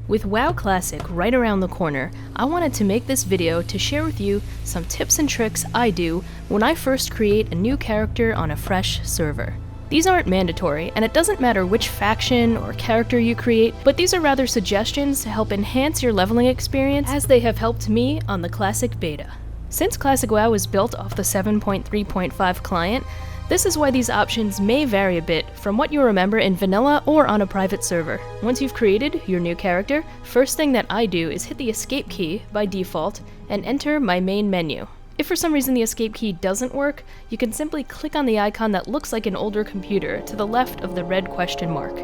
With WoW Classic right around the corner, I wanted to make this video to share with you some tips and tricks I do when I first create a new character on a fresh server. These aren't mandatory, and it doesn't matter which faction or character you create, but these are rather suggestions to help enhance your leveling experience as they have helped me on the Classic Beta. Since Classic WoW was built off the 7.3.5 client, this is why these options may vary a bit from what you remember in vanilla or on a private server. Once you've created your new character, first thing that I do is hit the escape key by default and enter my main menu. If for some reason the escape key doesn't work, you can simply click on the icon that looks like an older computer to the left of the red question mark.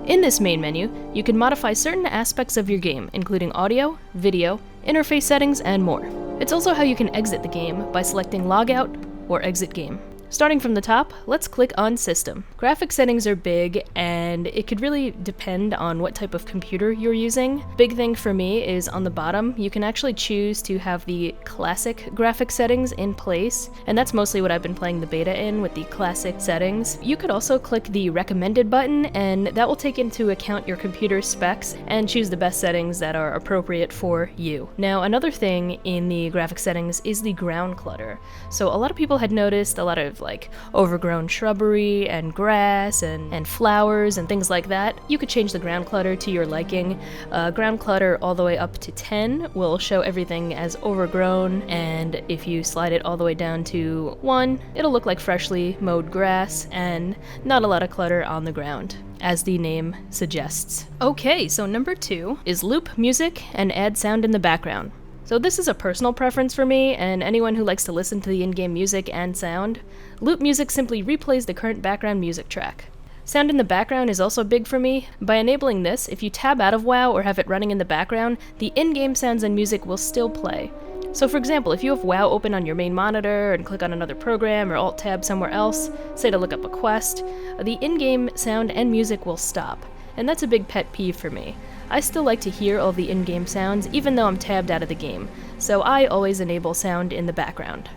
In this main menu, you can modify certain aspects of your game, including audio, video, interface settings, and more. It's also how you can exit the game by selecting Logout or Exit Game. Starting from the top, let's click on System. Graphic settings are big, and it could really depend on what type of computer you're using. Big thing for me is on the bottom, you can actually choose to have the classic graphic settings in place, and that's mostly what I've been playing the beta in with the classic settings. You could also click the recommended button, and that will take into account your computer specs and choose the best settings that are appropriate for you. Now, another thing in the graphic settings is the ground clutter. So a lot of people had noticed a lot of like overgrown shrubbery and grass and flowers and things like that. You could change the ground clutter to your liking. Ground clutter all the way up to 10 will show everything as overgrown, and if you slide it all the way down to 1, it'll look like freshly mowed grass and not a lot of clutter on the ground, as the name suggests. Okay, so number 2 is loop music and add sound in the background. So this is a personal preference for me, and anyone who likes to listen to the in-game music and sound. Loop music simply replays the current background music track. Sound in the background is also big for me. By enabling this, if you tab out of WoW or have it running in the background, the in-game sounds and music will still play. So for example, if you have WoW open on your main monitor and click on another program or Alt-tab somewhere else, say to look up a quest, the in-game sound and music will stop. And that's a big pet peeve for me. I still like to hear all the in-game sounds even though I'm tabbed out of the game, so I always enable sound in the background.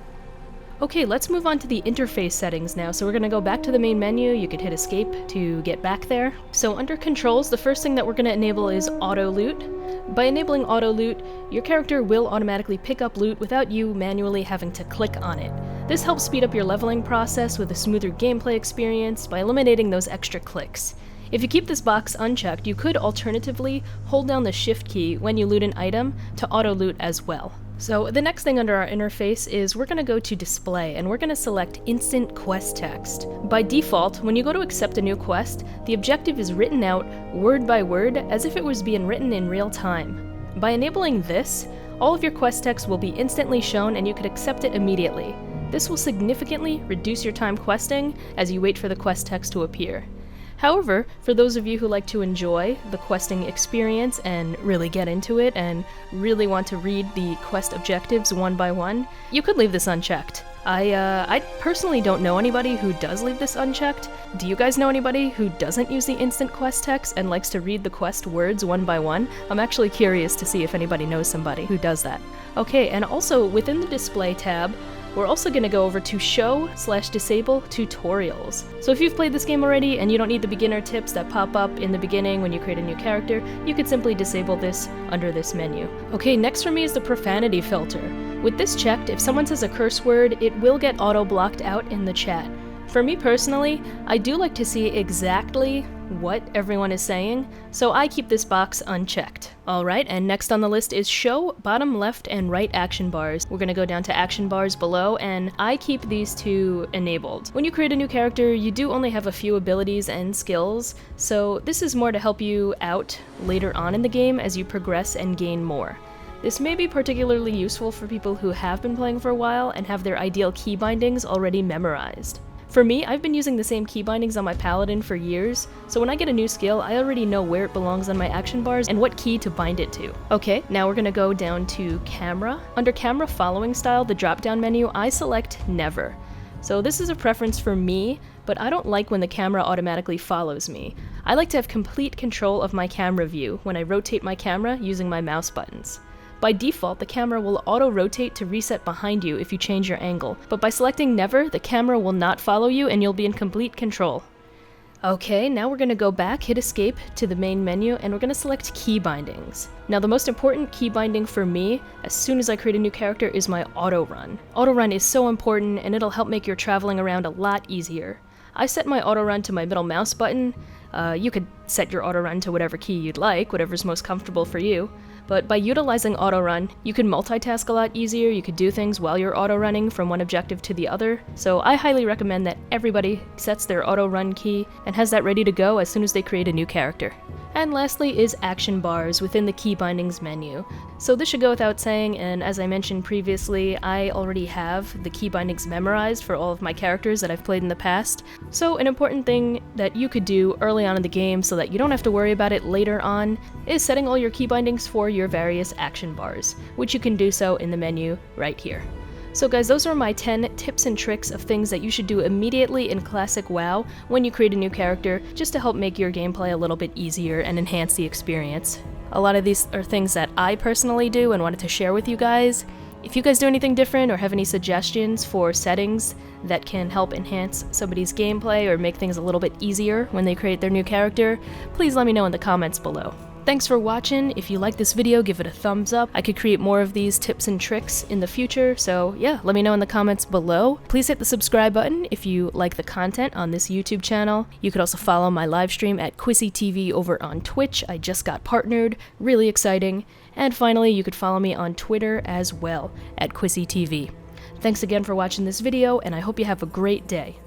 Okay, let's move on to the interface settings now. So we're going to go back to the main menu. You could hit escape to get back there. So under controls, the first thing that we're going to enable is auto loot. By enabling auto loot, your character will automatically pick up loot without you manually having to click on it. This helps speed up your leveling process with a smoother gameplay experience by eliminating those extra clicks. If you keep this box unchecked, you could alternatively hold down the shift key when you loot an item to auto loot as well. So the next thing under our interface is we're going to go to display, and we're going to select instant quest text. By default, when you go to accept a new quest, the objective is written out word by word as if it was being written in real time. By enabling this, all of your quest text will be instantly shown and you can accept it immediately. This will significantly reduce your time questing as you wait for the quest text to appear. However, for those of you who like to enjoy the questing experience and really get into it and really want to read the quest objectives one by one, you could leave this unchecked. I personally don't know anybody who does leave this unchecked. Do you guys know anybody who doesn't use the instant quest text and likes to read the quest words one by one? I'm actually curious to see if anybody knows somebody who does that. Okay, and also within the display tab, we're also going to go over to show/disable tutorials. So if you've played this game already and you don't need the beginner tips that pop up in the beginning when you create a new character, you could simply disable this under this menu. Okay, next for me is the profanity filter. With this checked, if someone says a curse word, it will get auto-blocked out in the chat. For me personally, I do like to see exactly what everyone is saying, so I keep this box unchecked. Alright, and next on the list is show bottom left and right action bars. We're gonna go down to action bars below, and I keep these two enabled. When you create a new character, you do only have a few abilities and skills, so this is more to help you out later on in the game as you progress and gain more. This may be particularly useful for people who have been playing for a while and have their ideal key bindings already memorized. For me, I've been using the same key bindings on my paladin for years, so when I get a new skill, I already know where it belongs on my action bars and what key to bind it to. Okay, now we're gonna go down to camera. Under camera following style, the drop-down menu, I select never. So this is a preference for me, but I don't like when the camera automatically follows me. I like to have complete control of my camera view when I rotate my camera using my mouse buttons. By default, the camera will auto-rotate to reset behind you if you change your angle, but by selecting never, the camera will not follow you and you'll be in complete control. Okay, now we're going to go back, hit escape to the main menu, and we're going to select key bindings. Now the most important key binding for me, as soon as I create a new character, is my auto run. Auto run is so important, and it'll help make your traveling around a lot easier. I set my auto run to my middle mouse button. You could set your auto run to whatever key you'd like, whatever's most comfortable for you. But by utilizing auto run, you can multitask a lot easier, you could do things while you're auto running from one objective to the other. So I highly recommend that everybody sets their auto run key and has that ready to go as soon as they create a new character. And lastly is action bars within the key bindings menu. So this should go without saying, and as I mentioned previously, I already have the key bindings memorized for all of my characters that I've played in the past. So an important thing that you could do early on in the game so that you don't have to worry about it later on is setting all your key bindings for your various action bars, which you can do so in the menu right here. So guys, those are my 10 tips and tricks of things that you should do immediately in Classic WoW when you create a new character, just to help make your gameplay a little bit easier and enhance the experience. A lot of these are things that I personally do and wanted to share with you guys. If you guys do anything different or have any suggestions for settings that can help enhance somebody's gameplay or make things a little bit easier when they create their new character, please let me know in the comments below. Thanks for watching. If you like this video, give it a thumbs up. I could create more of these tips and tricks in the future, so yeah, let me know in the comments below. Please hit the subscribe button if you like the content on this YouTube channel. You could also follow my live stream at Quissy TV over on Twitch. I just got partnered, really exciting. And finally, you could follow me on Twitter as well, at Quissy TV. Thanks again for watching this video, and I hope you have a great day.